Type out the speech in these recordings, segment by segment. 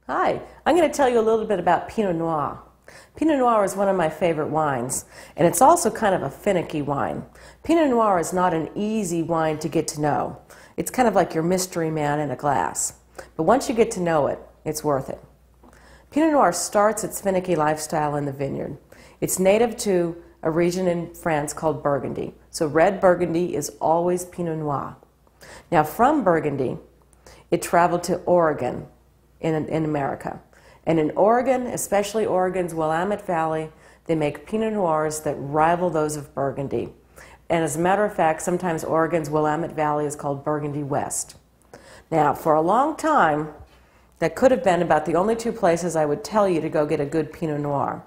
Hi, I'm going to tell you a little bit about Pinot Noir. Pinot Noir is one of my favorite wines, and it's also kind of a finicky wine. Pinot Noir is not an easy wine to get to know. It's kind of like your mystery man in a glass. But once you get to know it, it's worth it. Pinot Noir starts its finicky lifestyle in the vineyard. It's native to a region in France called Burgundy. So red Burgundy is always Pinot Noir. Now from Burgundy, it traveled to Oregon in America. And in Oregon, especially Oregon's Willamette Valley, they make Pinot Noirs that rival those of Burgundy. And as a matter of fact, sometimes Oregon's Willamette Valley is called Burgundy West. Now, for a long time, that could have been about the only two places I would tell you to go get a good Pinot Noir.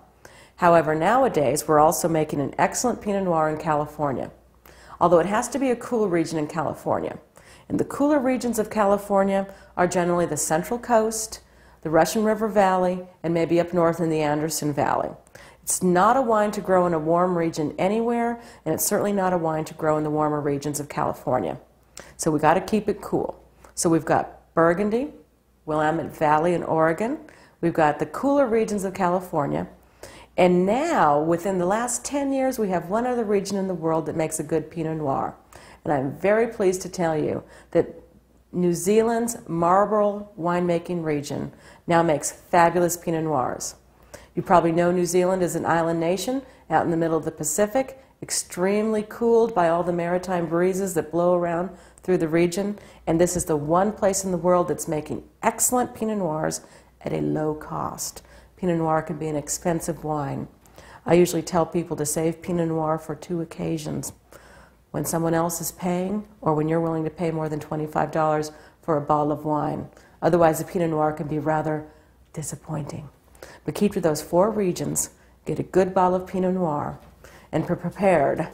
However, nowadays, we're also making an excellent Pinot Noir in California, although it has to be a cool region in California. And the cooler regions of California are generally the Central Coast, the Russian River Valley, and maybe up north in the Anderson Valley. It's not a wine to grow in a warm region anywhere, and it's certainly not a wine to grow in the warmer regions of California. So we've got to keep it cool. So we've got Burgundy, Willamette Valley in Oregon, we've got the cooler regions of California, and now, within the last 10 years, we have one other region in the world that makes a good Pinot Noir. And I'm very pleased to tell you that New Zealand's Marlborough winemaking region now makes fabulous Pinot Noirs. You probably know New Zealand is an island nation out in the middle of the Pacific, extremely cooled by all the maritime breezes that blow around through the region. And this is the one place in the world that's making excellent Pinot Noirs at a low cost. Pinot Noir can be an expensive wine. I usually tell people to save Pinot Noir for two occasions: when someone else is paying, or when you're willing to pay more than $25 for a bottle of wine. Otherwise, a Pinot Noir can be rather disappointing. But keep to those four regions, get a good bottle of Pinot Noir, and be prepared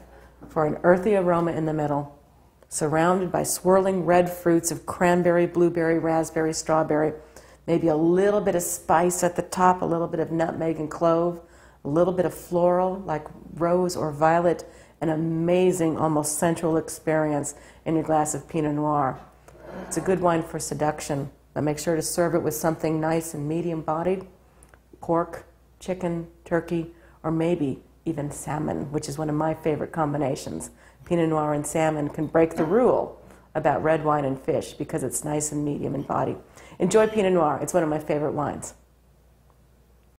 for an earthy aroma in the middle, surrounded by swirling red fruits of cranberry, blueberry, raspberry, strawberry, maybe a little bit of spice at the top, a little bit of nutmeg and clove, a little bit of floral like rose or violet, an amazing, almost sensual experience in your glass of Pinot Noir. It's a good wine for seduction, but make sure to serve it with something nice and medium-bodied: pork, chicken, turkey, or maybe even salmon, which is one of my favorite combinations. Pinot Noir and salmon can break the rule about red wine and fish because it's nice and medium in body. Enjoy Pinot Noir. It's one of my favorite wines.